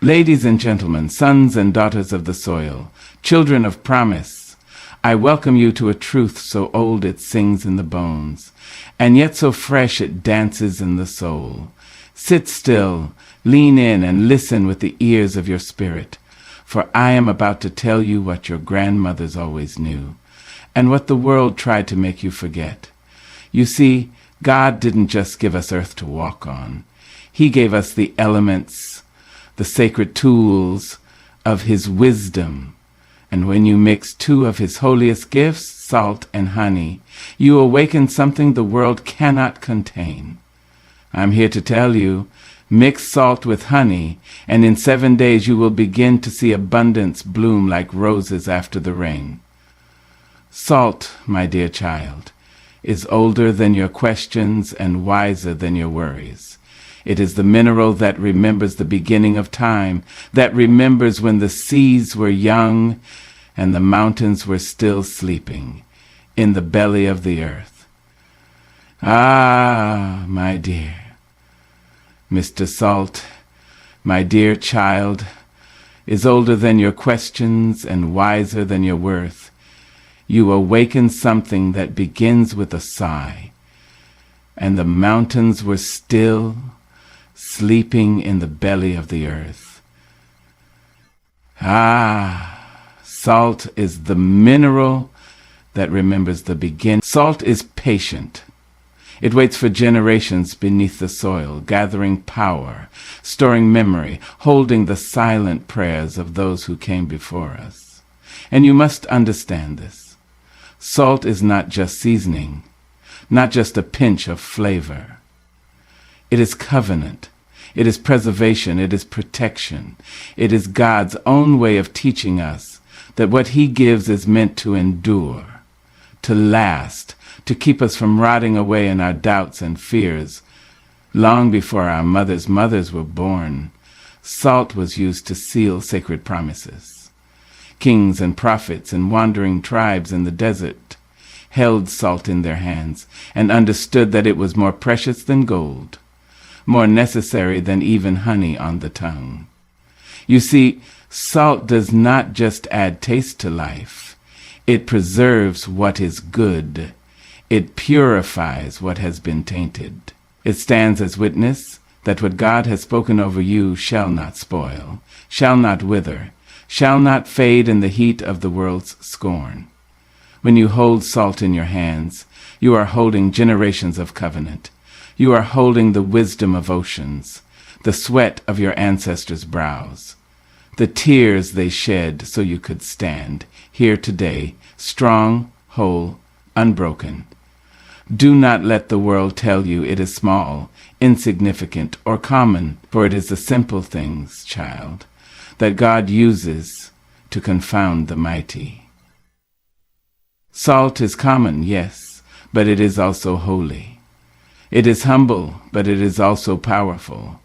Ladies and gentlemen, sons and daughters of the soil, children of promise, I welcome you to a truth so old it sings in the bones, and yet so fresh it dances in the soul. Sit still, lean in, and listen with the ears of your spirit, for I am about to tell you what your grandmothers always knew, and what the world tried to make you forget. You see, God didn't just give us earth to walk on. He gave us the elements, the sacred tools of his wisdom. And when you mix two of his holiest gifts, salt and honey, you awaken something the world cannot contain. I'm here to tell you, mix salt with honey, and in 7 days you will begin to see abundance bloom like roses after the rain. Salt, my dear child, is older than your questions and wiser than your worries. It is the mineral that remembers the beginning of time, that remembers when the seas were young and the mountains were still sleeping in the belly of the earth. Ah, my dear, Mr. Salt, my dear child, is older than your questions and wiser than your worth. You awaken something that begins with a sigh, and the mountains were still, sleeping in the belly of the earth. Ah, salt is the mineral that remembers the beginning. Salt is patient. It waits for generations beneath the soil, gathering power, storing memory, holding the silent prayers of those who came before us. And you must understand this. Salt is not just seasoning, not just a pinch of flavor. It is covenant. It is preservation. It is protection. It is God's own way of teaching us that what he gives is meant to endure, to last, to keep us from rotting away in our doubts and fears. Long before our mothers' mothers were born, salt was used to seal sacred promises. Kings and prophets and wandering tribes in the desert held salt in their hands and understood that it was more precious than gold, more necessary than even honey on the tongue. You see, salt does not just add taste to life. It preserves what is good. It purifies what has been tainted. It stands as witness that what God has spoken over you shall not spoil, shall not wither, shall not fade in the heat of the world's scorn. When you hold salt in your hands, you are holding generations of covenant. You are holding the wisdom of oceans, the sweat of your ancestors' brows, the tears they shed so you could stand here today, strong, whole, unbroken. Do not let the world tell you it is small, insignificant, or common, for it is the simple things, child, that God uses to confound the mighty. Salt is common, yes, but it is also holy. It is humble, but it is also powerful.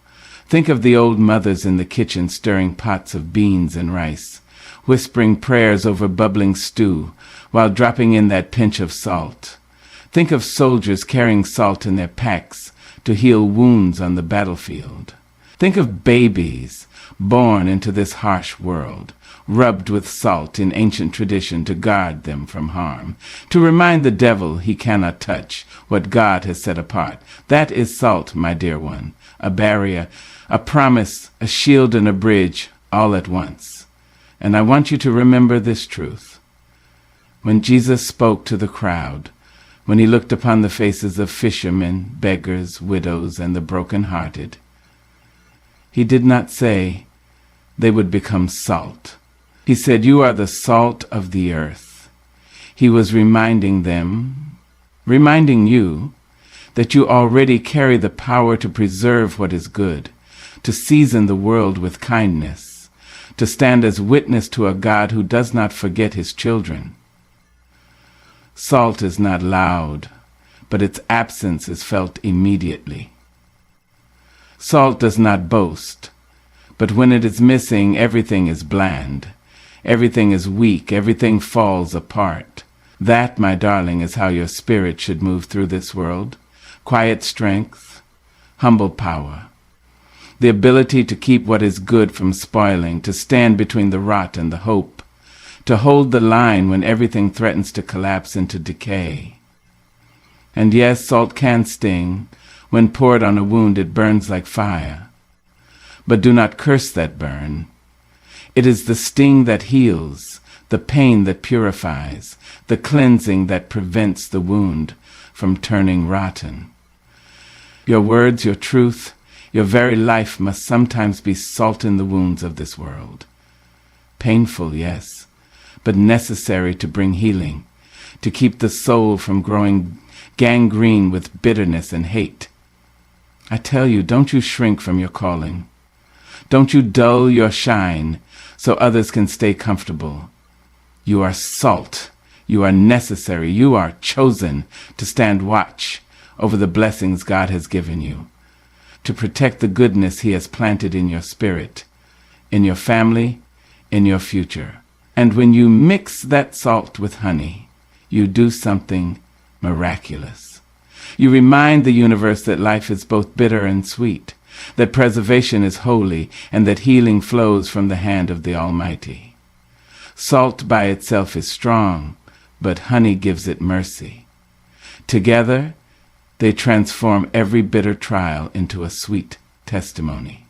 Think of the old mothers in the kitchen stirring pots of beans and rice, whispering prayers over bubbling stew while dropping in that pinch of salt. Think of soldiers carrying salt in their packs to heal wounds on the battlefield. Think of babies born into this harsh world, rubbed with salt in ancient tradition to guard them from harm, to remind the devil he cannot touch what God has set apart. That is salt, my dear one, a barrier, a promise, a shield and a bridge, all at once. And I want you to remember this truth. When Jesus spoke to the crowd, when he looked upon the faces of fishermen, beggars, widows, and the broken-hearted, he did not say they would become salt. He said, "You are the salt of the earth." He was reminding them, reminding you, that you already carry the power to preserve what is good, to season the world with kindness, to stand as witness to a God who does not forget his children. Salt is not loud, but its absence is felt immediately. Salt does not boast, but when it is missing, everything is bland. Everything is weak. Everything falls apart. That, my darling, is how your spirit should move through this world. Quiet strength, humble power. the ability to keep what is good from spoiling, to stand between the rot and the hope, to hold the line when everything threatens to collapse into decay. And yes, salt can sting. When poured on a wound, it burns like fire. But do not curse that burn. It is the sting that heals, the pain that purifies, the cleansing that prevents the wound from turning rotten. Your words, your truth, your very life must sometimes be salt in the wounds of this world. Painful, yes, but necessary to bring healing, to keep the soul from growing gangrene with bitterness and hate. I tell you, don't you shrink from your calling. Don't you dull your shine so others can stay comfortable. You are salt. You are necessary. You are chosen to stand watch over the blessings God has given you, to protect the goodness He has planted in your spirit, in your family, in your future. And when you mix that salt with honey, you do something miraculous. You remind the universe that life is both bitter and sweet, that preservation is holy, and that healing flows from the hand of the Almighty. Salt by itself is strong, but honey gives it mercy. Together, they transform every bitter trial into a sweet testimony.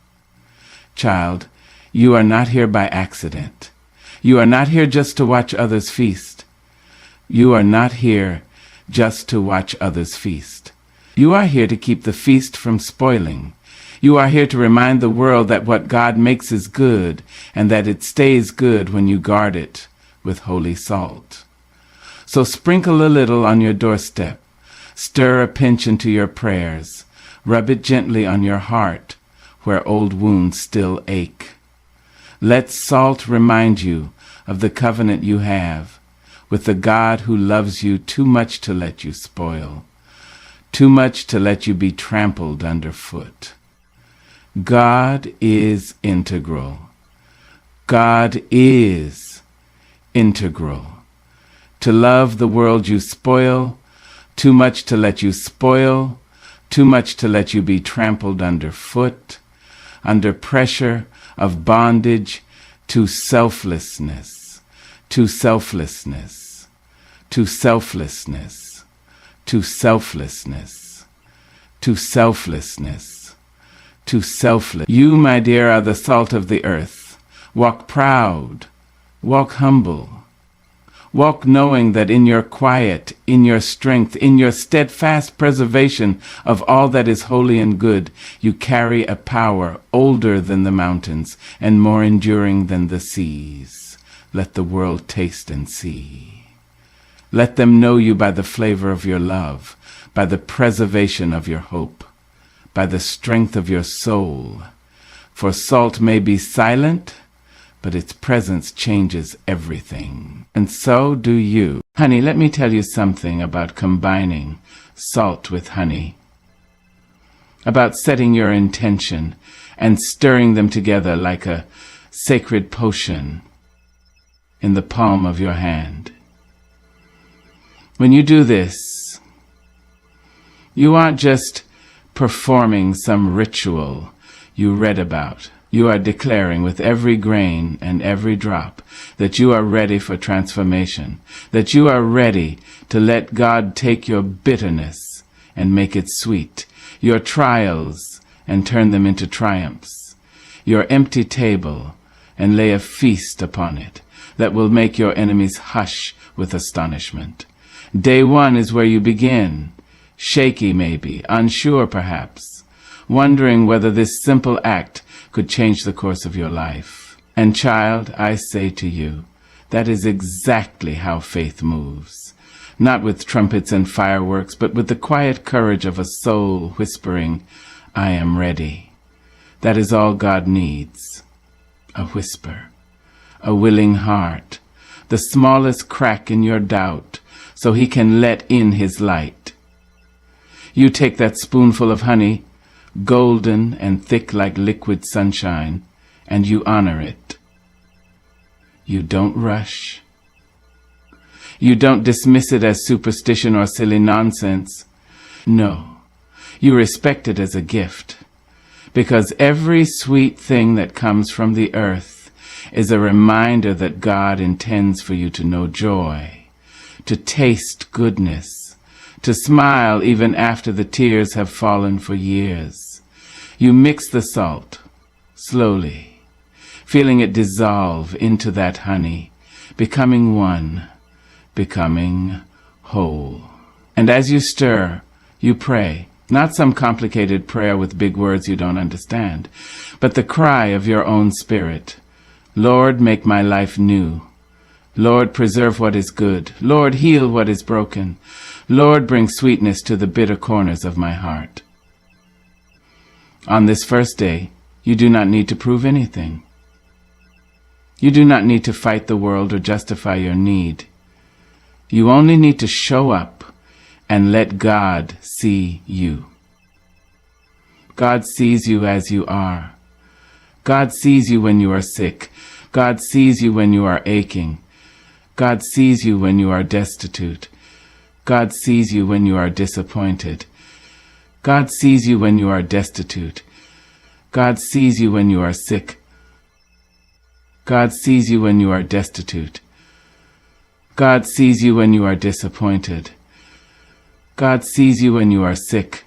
Child, you are not here by accident. You are not here just to watch others feast. You are not here just to watch others feast. You are here to keep the feast from spoiling. You are here to remind the world that what God makes is good, and that it stays good when you guard it with holy salt. So sprinkle a little on your doorstep. Stir a pinch into your prayers. Rub it gently on your heart, where old wounds still ache. Let salt remind you of the covenant you have with the God who loves you too much to let you spoil, too much to let you be trampled underfoot. God is integral. God is integral. To love the world you spoil, too much to let you spoil, too much to let you be trampled underfoot, under pressure of bondage to selflessness, to selflessness, to selflessness, to selflessness, to selflessness, to selfless. You, my dear, are the salt of the earth. Walk proud, walk humble. Walk knowing that in your quiet, in your strength, in your steadfast preservation of all that is holy and good, you carry a power older than the mountains and more enduring than the seas. Let the world taste and see. Let them know you by the flavor of your love, by the preservation of your hope, by the strength of your soul. For salt may be silent, but its presence changes everything. And so do you. Honey, let me tell you something about combining salt with honey, about setting your intention and stirring them together like a sacred potion in the palm of your hand. When you do this, you aren't just performing some ritual you read about. You are declaring with every grain and every drop that you are ready for transformation, that you are ready to let God take your bitterness and make it sweet, your trials and turn them into triumphs, your empty table and lay a feast upon it that will make your enemies hush with astonishment. Day one is where you begin, shaky maybe, unsure perhaps, wondering whether this simple act could change the course of your life. And child, I say to you, that is exactly how faith moves. Not with trumpets and fireworks, but with the quiet courage of a soul whispering, I am ready. That is all God needs. A whisper, a willing heart, the smallest crack in your doubt, so He can let in His light. You take that spoonful of honey, golden and thick like liquid sunshine, and you honor it. You don't rush. You don't dismiss it as superstition or silly nonsense. No, you respect it as a gift, because every sweet thing that comes from the earth is a reminder that God intends for you to know joy, to taste goodness, to smile even after the tears have fallen for years. You mix the salt slowly, feeling it dissolve into that honey, becoming one, becoming whole. And as you stir, you pray, not some complicated prayer with big words you don't understand, but the cry of your own spirit. Lord, make my life new. Lord, preserve what is good. Lord, heal what is broken. Lord, bring sweetness to the bitter corners of my heart. On this first day, you do not need to prove anything. You do not need to fight the world or justify your need. You only need to show up and let God see you. God sees you as you are. God sees you when you are sick. God sees you when you are aching. God sees you when you are destitute. God sees you when you are disappointed. God sees you when you are destitute. God sees you when you are sick. God sees you when you are destitute. God sees you when you are disappointed. God sees you when you are sick.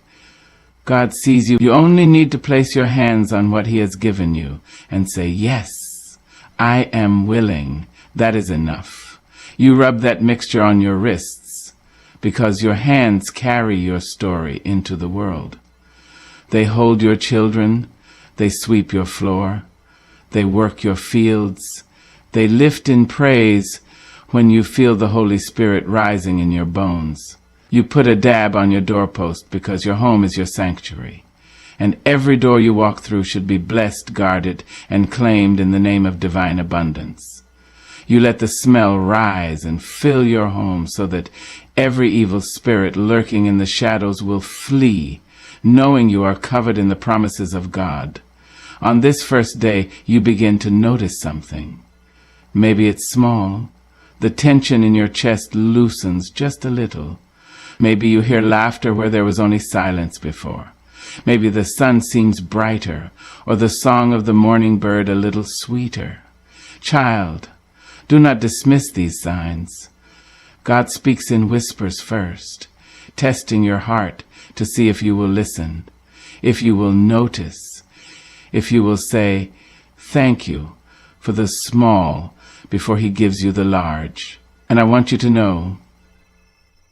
God sees you. You only need to place your hands on what He has given you and say, yes, I am willing. That is enough. You rub that mixture on your wrists because your hands carry your story into the world. They hold your children. They sweep your floor. They work your fields. They lift in praise when you feel the Holy Spirit rising in your bones. You put a dab on your doorpost because your home is your sanctuary, and every door you walk through should be blessed, guarded, and claimed in the name of divine abundance. You let the smell rise and fill your home so that every evil spirit lurking in the shadows will flee, knowing you are covered in the promises of God. On this first day, you begin to notice something. Maybe it's small. The tension in your chest loosens just a little. Maybe you hear laughter where there was only silence before. Maybe the sun seems brighter, or the song of the morning bird a little sweeter. Child, do not dismiss these signs. God speaks in whispers first, testing your heart to see if you will listen, if you will notice, if you will say, thank you for the small before He gives you the large. And I want you to know,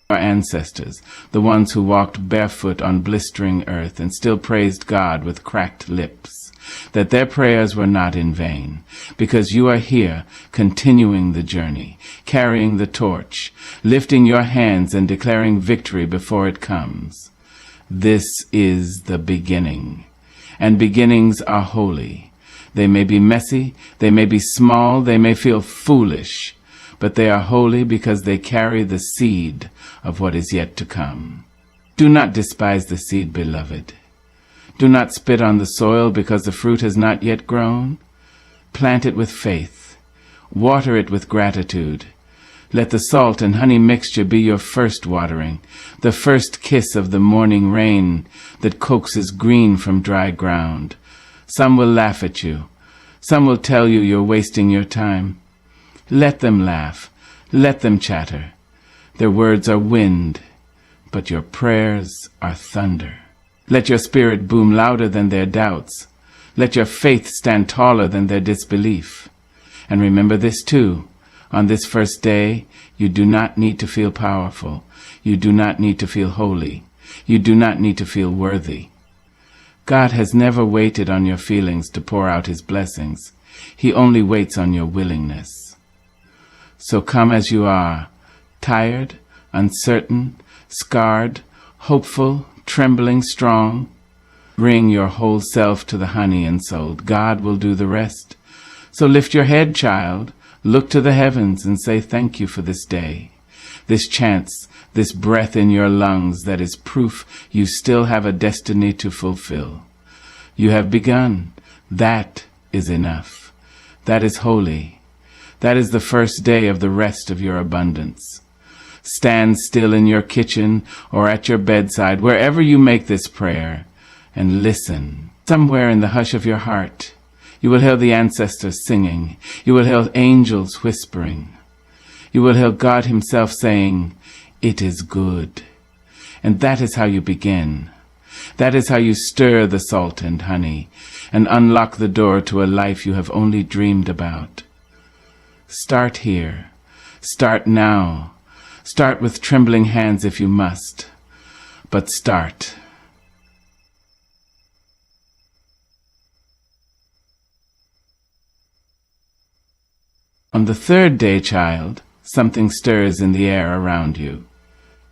our ancestors, the ones who walked barefoot on blistering earth and still praised God with cracked lips, that their prayers were not in vain, because you are here continuing the journey, carrying the torch, lifting your hands and declaring victory before it comes. This is the beginning, and beginnings are holy. They may be messy, they may be small, they may feel foolish, but they are holy because they carry the seed of what is yet to come. Do not despise the seed, beloved. Do not spit on the soil because the fruit has not yet grown. Plant it with faith. Water it with gratitude. Let the salt and honey mixture be your first watering, the first kiss of the morning rain that coaxes green from dry ground. Some will laugh at you. Some will tell you you're wasting your time. Let them laugh. Let them chatter. Their words are wind, but your prayers are thunder. Let your spirit boom louder than their doubts. Let your faith stand taller than their disbelief. And remember this too. On this first day, you do not need to feel powerful. You do not need to feel holy. You do not need to feel worthy. God has never waited on your feelings to pour out His blessings. He only waits on your willingness. So come as you are, tired, uncertain, scarred, hopeful, trembling, strong. Bring your whole self to the honey and soul. God will do the rest. So lift your head, child. Look to the heavens and say thank you for this day, this chance, this breath in your lungs that is proof you still have a destiny to fulfill. You have begun. That is enough. That is holy. That is the first day of the rest of your abundance. Stand still in your kitchen or at your bedside, wherever you make this prayer, and listen. Somewhere in the hush of your heart, you will hear the ancestors singing. You will hear angels whispering. You will hear God himself saying, "It is good." And that is how you begin. That is how you stir the salt and honey and unlock the door to a life you have only dreamed about. Start here. Start now. Start with trembling hands if you must. But start. On the third day, child, something stirs in the air around you.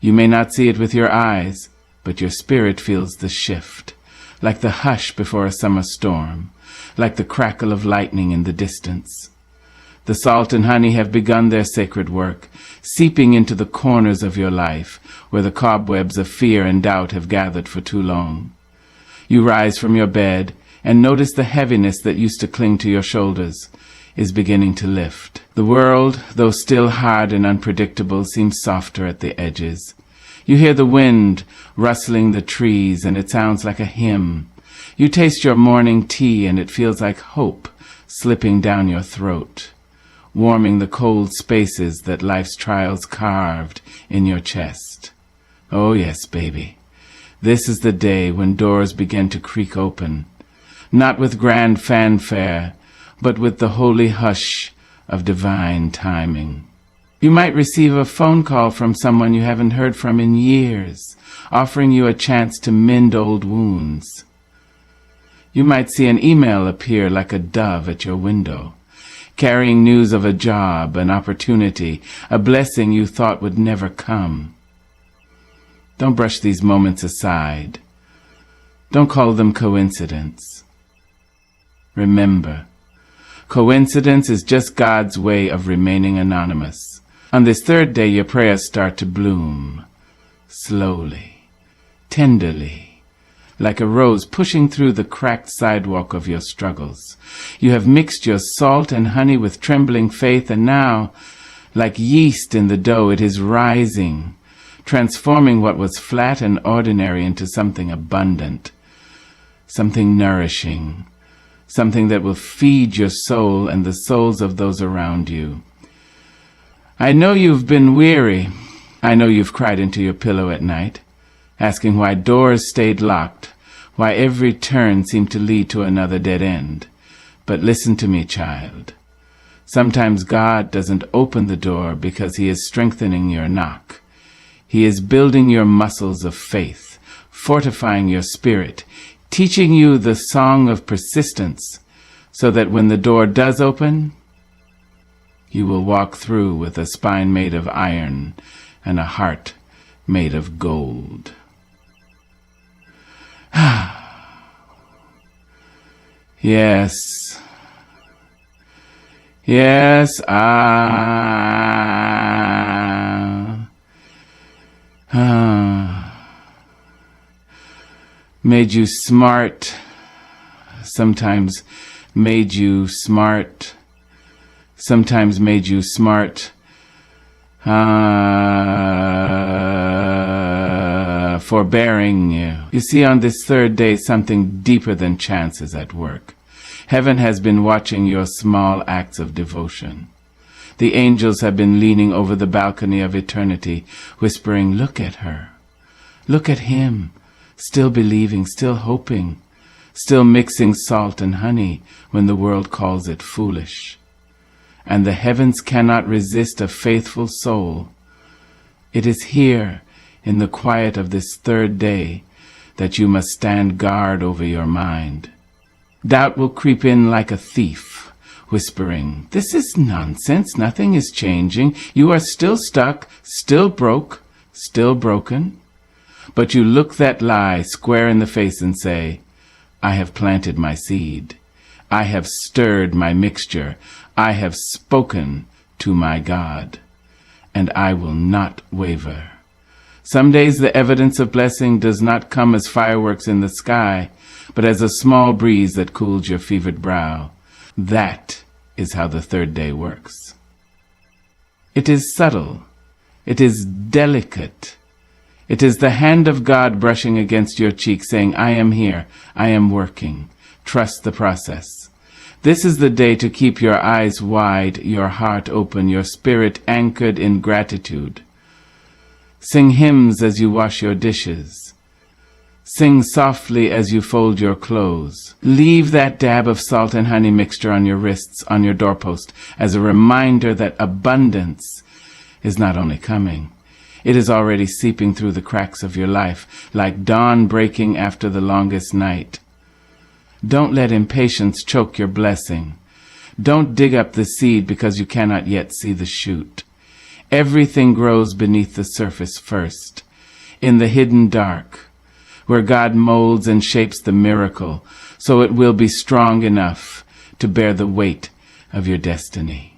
You may not see it with your eyes, but your spirit feels the shift, like the hush before a summer storm, like the crackle of lightning in the distance. The salt and honey have begun their sacred work, seeping into the corners of your life, where the cobwebs of fear and doubt have gathered for too long. You rise from your bed and notice the heaviness that used to cling to your shoulders is beginning to lift. The world, though still hard and unpredictable, seems softer at the edges. You hear the wind rustling the trees, and it sounds like a hymn. You taste your morning tea, and it feels like hope slipping down your throat, warming the cold spaces that life's trials carved in your chest. Oh yes, baby, this is the day when doors begin to creak open, not with grand fanfare, but with the holy hush of divine timing. You might receive a phone call from someone you haven't heard from in years, offering you a chance to mend old wounds. You might see an email appear like a dove at your window, carrying news of a job, an opportunity, a blessing you thought would never come. Don't brush these moments aside. Don't call them coincidence. Remember, coincidence is just God's way of remaining anonymous. On this third day, your prayers start to bloom, slowly, tenderly, like a rose pushing through the cracked sidewalk of your struggles. You have mixed your salt and honey with trembling faith, and now, like yeast in the dough, it is rising, transforming what was flat and ordinary into something abundant, something nourishing, something that will feed your soul and the souls of those around you. I know you've been weary. I know you've cried into your pillow at night, asking why doors stayed locked, why every turn seemed to lead to another dead end. But listen to me, child. Sometimes God doesn't open the door because he is strengthening your knock. He is building your muscles of faith, fortifying your spirit, teaching you the song of persistence, so that when the door does open, you will walk through with a spine made of iron and a heart made of gold. Yes. Yes, made you smart, sometimes made you smart, sometimes made you smart, forbearing you. You see, on this third day, something deeper than chance is at work. Heaven has been watching your small acts of devotion. The angels have been leaning over the balcony of eternity, whispering, "Look at her. Look at him, still believing, still hoping, still mixing salt and honey when the world calls it foolish." And the heavens cannot resist a faithful soul. It is here, in the quiet of this third day, that you must stand guard over your mind. Doubt will creep in like a thief, whispering, "This is nonsense, nothing is changing, you are still stuck, still broke, still broken." But you look that lie square in the face and say, "I have planted my seed. I have stirred my mixture. I have spoken to my God, and I will not waver." Some days the evidence of blessing does not come as fireworks in the sky, but as a small breeze that cools your fevered brow. That is how the third day works. It is subtle. It is delicate. It is the hand of God brushing against your cheek, saying, I am here, I am working. Trust the process. This is the day to keep your eyes wide, your heart open, your spirit anchored in gratitude. Sing hymns as you wash your dishes. Sing softly as you fold your clothes. Leave that dab of salt and honey mixture on your wrists, on your doorpost, as a reminder that abundance is not only coming, it is already seeping through the cracks of your life, like dawn breaking after the longest night. Don't let impatience choke your blessing. Don't dig up the seed because you cannot yet see the shoot. Everything grows beneath the surface first, in the hidden dark, where God molds and shapes the miracle, so it will be strong enough to bear the weight of your destiny.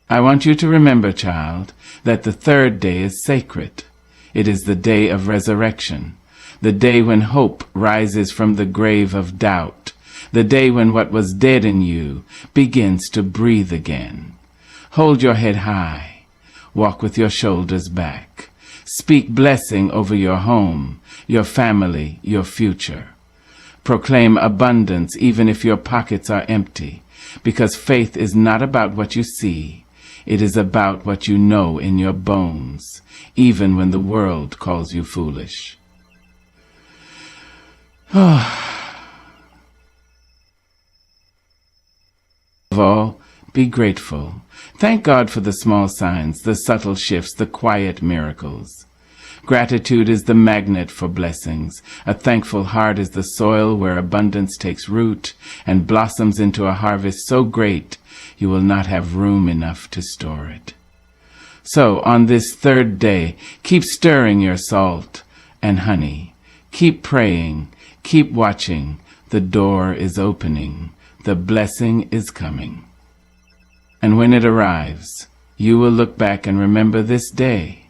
I want you to remember, child, that the third day is sacred. It is the day of resurrection, the day when hope rises from the grave of doubt, the day when what was dead in you begins to breathe again. Hold your head high, walk with your shoulders back, speak blessing over your home, your family, your future. Proclaim abundance even if your pockets are empty, because faith is not about what you see. It is about what you know in your bones, even when the world calls you foolish. Of all, be grateful. Thank God for the small signs, the subtle shifts, the quiet miracles. Gratitude is the magnet for blessings. A thankful heart is the soil where abundance takes root and blossoms into a harvest so great you will not have room enough to store it. So, on this third day, keep stirring your salt and honey. Keep praying. Keep watching. The door is opening. The blessing is coming. And when it arrives, you will look back and remember this day.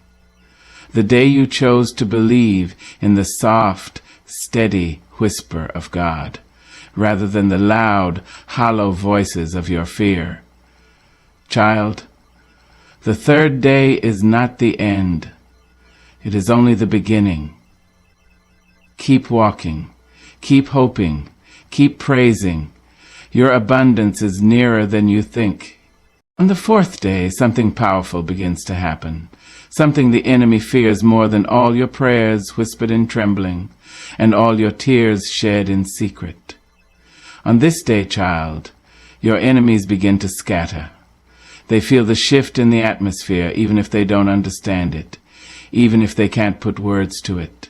The day you chose to believe in the soft, steady whisper of God, rather than the loud, hollow voices of your fear. Child, the third day is not the end. It is only the beginning. Keep walking. Keep hoping. Keep praising. Your abundance is nearer than you think. On the fourth day, something powerful begins to happen. Something the enemy fears more than all your prayers whispered in trembling, and all your tears shed in secret. On this day, child, your enemies begin to scatter. They feel the shift in the atmosphere, even if they don't understand it, even if they can't put words to it.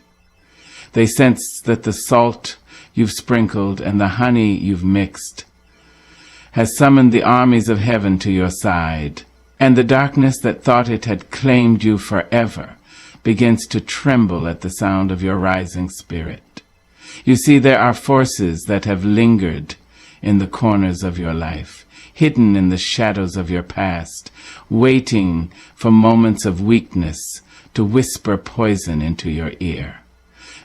They sense that the salt you've sprinkled and the honey you've mixed has summoned the armies of heaven to your side, and the darkness that thought it had claimed you forever begins to tremble at the sound of your rising spirit. You see, there are forces that have lingered in the corners of your life, hidden in the shadows of your past, waiting for moments of weakness to whisper poison into your ear.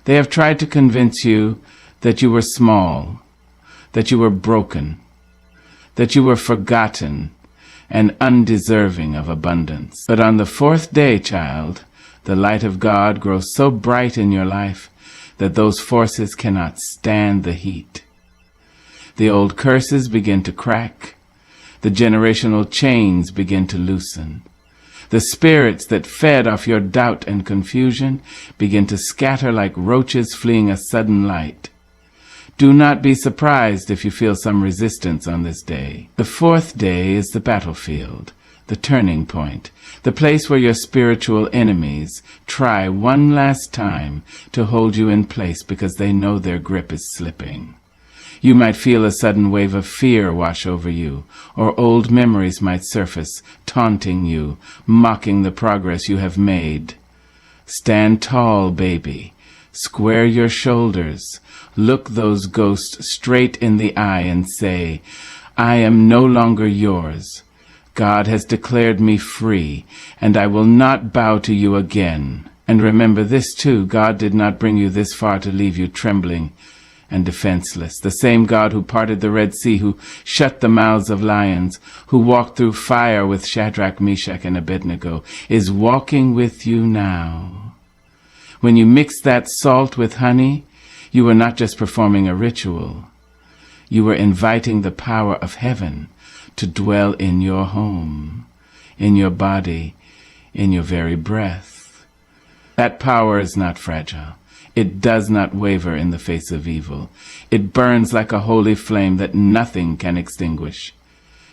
They have tried to convince you that you were small, that you were broken, that you were forgotten and undeserving of abundance. But on the fourth day, child, the light of God grows so bright in your life that those forces cannot stand the heat. The old curses begin to crack. The generational chains begin to loosen. The spirits that fed off your doubt and confusion begin to scatter like roaches fleeing a sudden light. Do not be surprised if you feel some resistance on this day. The fourth day is the battlefield, the turning point, the place where your spiritual enemies try one last time to hold you in place because they know their grip is slipping. You might feel a sudden wave of fear wash over you, or old memories might surface, taunting you, mocking the progress you have made. Stand tall, baby. Square your shoulders. Look those ghosts straight in the eye and say, I am no longer yours. God has declared me free, and I will not bow to you again. And remember this too, God did not bring you this far to leave you trembling and defenseless. The same God who parted the Red Sea, who shut the mouths of lions, who walked through fire with Shadrach, Meshach, and Abednego, is walking with you now. When you mix that salt with honey, you were not just performing a ritual. You were inviting the power of heaven to dwell in your home, in your body, in your very breath. That power is not fragile. It does not waver in the face of evil. It burns like a holy flame that nothing can extinguish.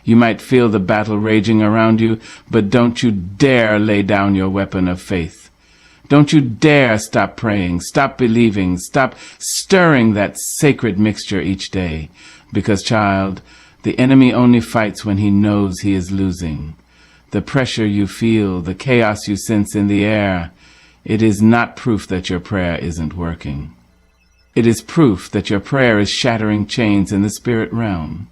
You might feel the battle raging around you, but don't you dare lay down your weapon of faith. Don't you dare stop praying, stop believing, stop stirring that sacred mixture each day. Because, child, the enemy only fights when he knows he is losing. The pressure you feel, the chaos you sense in the air, it is not proof that your prayer isn't working. It is proof that your prayer is shattering chains in the spirit realm.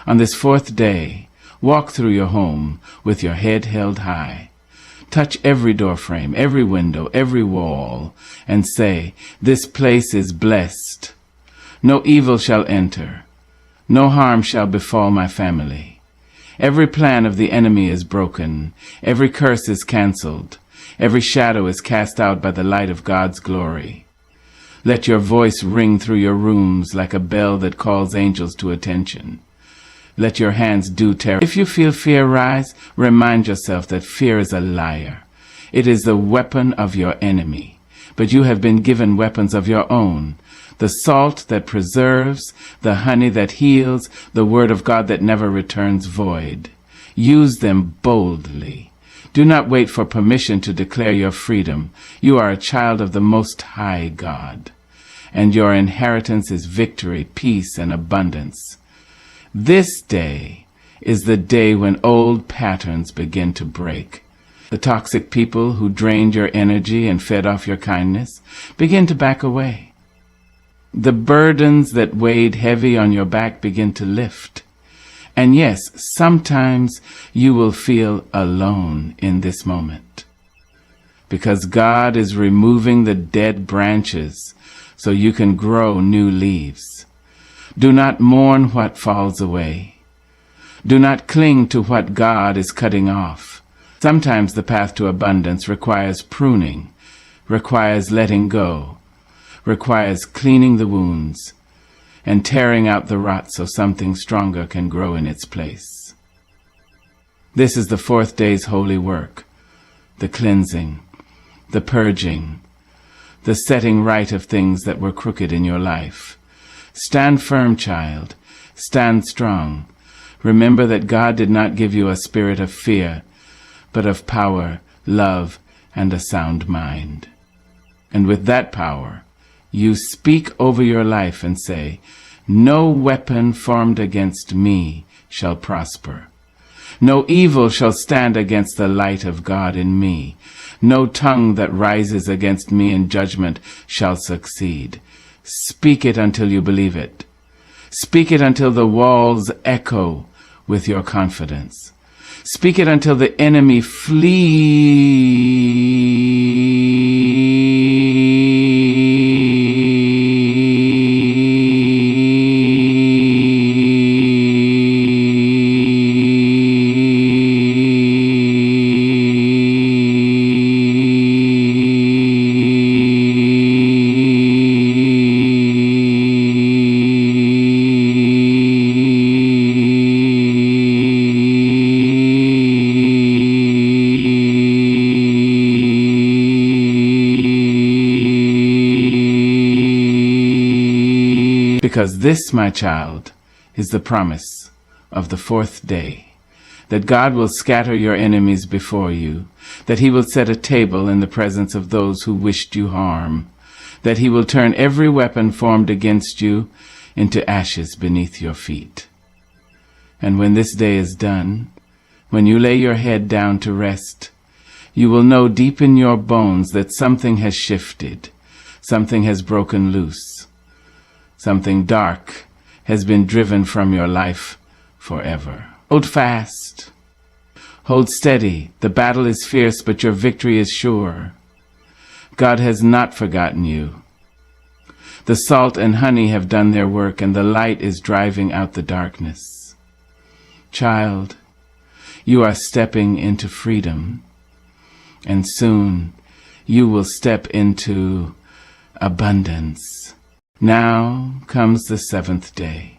On this fourth day, walk through your home with your head held high. Touch every doorframe, every window, every wall, and say, "This place is blessed. No evil shall enter. No harm shall befall my family. Every plan of the enemy is broken. Every curse is canceled. Every shadow is cast out by the light of God's glory." Let your voice ring through your rooms like a bell that calls angels to attention. Let your hands do terror. If you feel fear rise, remind yourself that fear is a liar. It is the weapon of your enemy. But you have been given weapons of your own. The salt that preserves, the honey that heals, the word of God that never returns void. Use them boldly. Do not wait for permission to declare your freedom. You are a child of the Most High God, and your inheritance is victory, peace, and abundance. This day is the day when old patterns begin to break. The toxic people who drained your energy and fed off your kindness begin to back away. The burdens that weighed heavy on your back begin to lift. And yes, sometimes you will feel alone in this moment, because God is removing the dead branches so you can grow new leaves. Do not mourn what falls away. Do not cling to what God is cutting off. Sometimes the path to abundance requires pruning, requires letting go, requires cleaning the wounds, and tearing out the rot so something stronger can grow in its place. This is the fourth day's holy work, the cleansing, the purging, the setting right of things that were crooked in your life. Stand firm, child. Stand strong. Remember that God did not give you a spirit of fear, but of power, love, and a sound mind. And with that power, you speak over your life and say, "No weapon formed against me shall prosper. No evil shall stand against the light of God in me. No tongue that rises against me in judgment shall succeed." Speak it until you believe it. Speak it until the walls echo with your confidence. Speak it until the enemy flees. Because this, my child, is the promise of the fourth day, that God will scatter your enemies before you, that he will set a table in the presence of those who wished you harm, that he will turn every weapon formed against you into ashes beneath your feet. And when this day is done, when you lay your head down to rest, you will know deep in your bones that something has shifted, something has broken loose. Something dark has been driven from your life forever. Hold fast. Hold steady. The battle is fierce, but your victory is sure. God has not forgotten you. The salt and honey have done their work, and the light is driving out the darkness. Child, you are stepping into freedom, and soon you will step into abundance. Now comes the seventh day.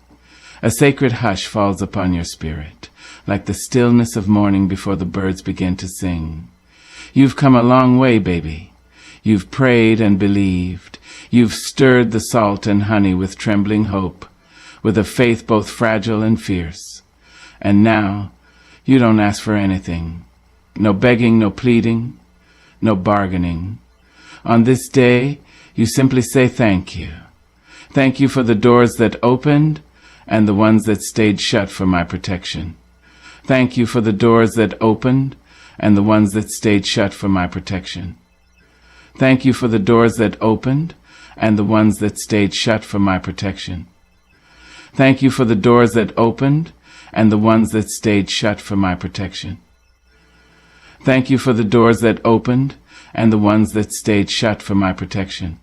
A sacred hush falls upon your spirit, like the stillness of morning before the birds begin to sing. You've come a long way, baby. You've prayed and believed. You've stirred the salt and honey with trembling hope, with a faith both fragile and fierce. And now, you don't ask for anything. No begging, no pleading, no bargaining. On this day, you simply say thank you. Thank you for the doors that opened and the ones that stayed shut for my protection. Thank you for the doors that opened and the ones that stayed shut for my protection. Thank you for the doors that opened and the ones that stayed shut for my protection. Thank you for the doors that opened and the ones that stayed shut for my protection. Thank you for the doors that opened and the ones that stayed shut for my protection.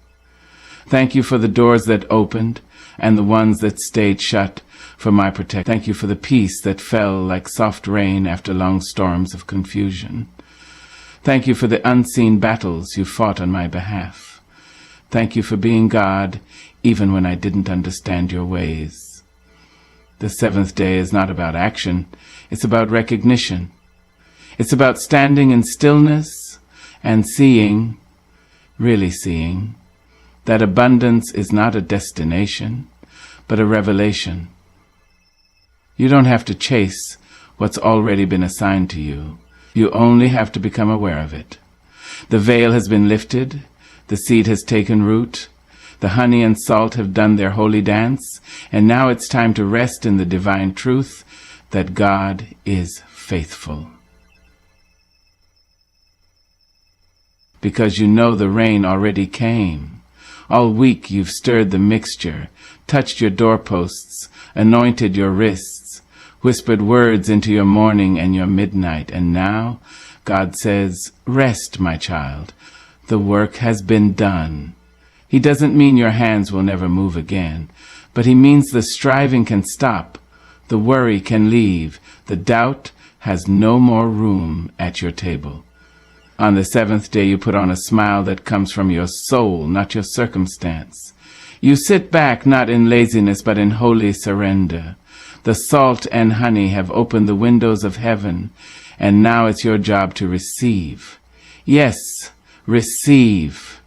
Thank you for the doors that opened and the ones that stayed shut for my protection. Thank you for the peace that fell like soft rain after long storms of confusion. Thank you for the unseen battles you fought on my behalf. Thank you for being God, even when I didn't understand your ways. The seventh day is not about action. It's about recognition. It's about standing in stillness and seeing, really seeing, that abundance is not a destination, but a revelation. You don't have to chase what's already been assigned to you. You only have to become aware of it. The veil has been lifted. The seed has taken root. The honey and salt have done their holy dance. And now it's time to rest in the divine truth that God is faithful. Because you know the rain already came. All week you've stirred the mixture, touched your doorposts, anointed your wrists, whispered words into your morning and your midnight. And now God says, rest, my child. The work has been done. He doesn't mean your hands will never move again, but he means the striving can stop, the worry can leave, the doubt has no more room at your table. On the seventh day you put on a smile that comes from your soul, not your circumstance. You sit back not in laziness but in holy surrender. The salt and honey have opened the windows of heaven, and now it's your job to receive. Yes, receive.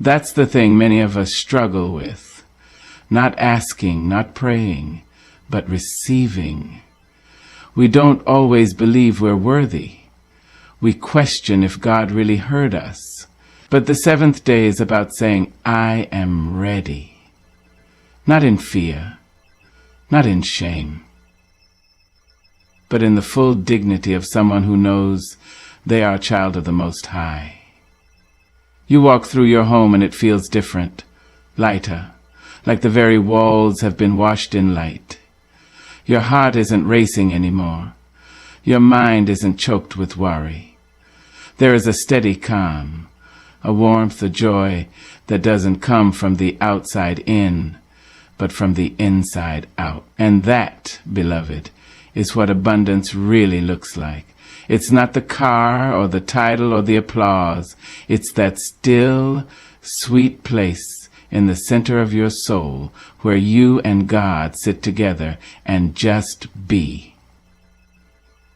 That's the thing many of us struggle with. Not asking, not praying, but receiving. We don't always believe we're worthy. We question if God really heard us. But the seventh day is about saying, I am ready. Not in fear, not in shame, but in the full dignity of someone who knows they are a child of the Most High. You walk through your home and it feels different, lighter, like the very walls have been washed in light. Your heart isn't racing anymore. Your mind isn't choked with worry. There is a steady calm, a warmth, a joy that doesn't come from the outside in, but from the inside out. And that, beloved, is what abundance really looks like. It's not the car or the title or the applause. It's that still, sweet place in the center of your soul where you and God sit together and just be.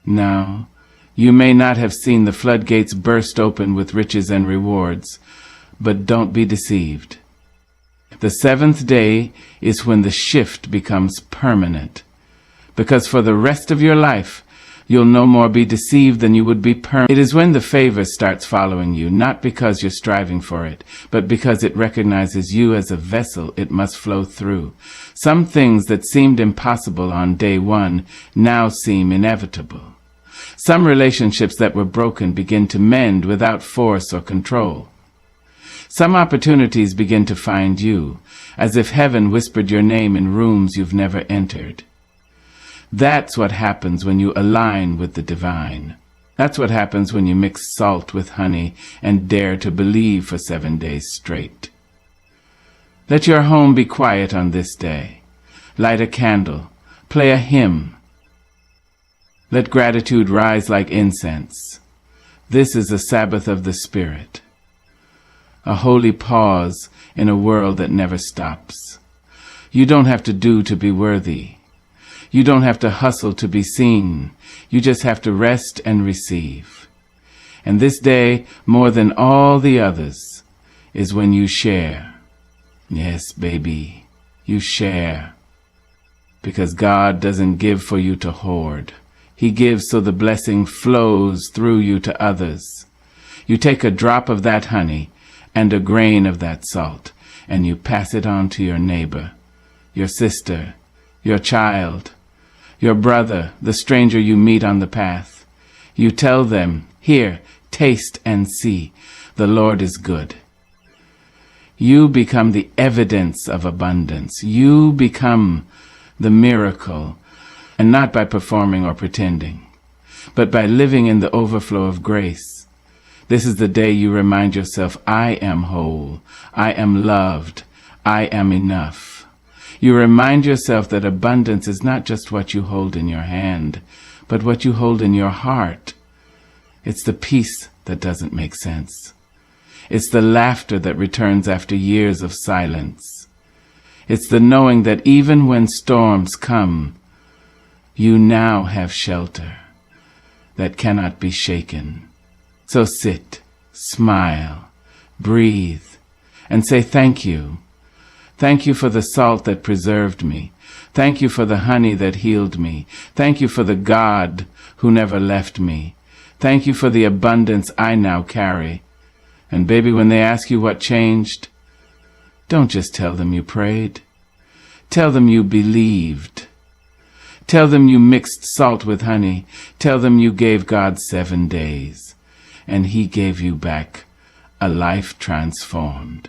Now, you may not have seen the floodgates burst open with riches and rewards, but don't be deceived. The seventh day is when the shift becomes permanent, because for the rest of your life, you'll no more be deceived than you would be permanent. It is when the favor starts following you, not because you're striving for it, but because it recognizes you as a vessel it must flow through. Some things that seemed impossible on day one now seem inevitable. Some relationships that were broken begin to mend without force or control. Some opportunities begin to find you, as if heaven whispered your name in rooms you've never entered. That's what happens when you align with the divine. That's what happens when you mix salt with honey and dare to believe for 7 days straight. Let your home be quiet on this day. Light a candle. Play a hymn. Let gratitude rise like incense. This is a Sabbath of the Spirit. a holy pause in a world that never stops. You don't have to do to be worthy. You don't have to hustle to be seen. You just have to rest and receive. And this day, more than all the others, is when you share. Yes, baby, you share. Because God doesn't give for you to hoard. He gives so the blessing flows through you to others. You take a drop of that honey and a grain of that salt, and you pass it on to your neighbor, your sister, your child, your brother, the stranger you meet on the path. You tell them, here, taste and see, the Lord is good. You become the evidence of abundance. You become the miracle, and not by performing or pretending, but by living in the overflow of grace. This is the day you remind yourself, I am whole, I am loved, I am enough. You remind yourself that abundance is not just what you hold in your hand, but what you hold in your heart. It's the peace that doesn't make sense. It's the laughter that returns after years of silence. It's the knowing that even when storms come, you now have shelter that cannot be shaken. So sit, smile, breathe, and say thank you. Thank you for the salt that preserved me. Thank you for the honey that healed me. Thank you for the God who never left me. Thank you for the abundance I now carry. And baby, when they ask you what changed, don't just tell them you prayed. Tell them you believed. Tell them you mixed salt with honey. Tell them you gave God 7 days, and He gave you back a life transformed.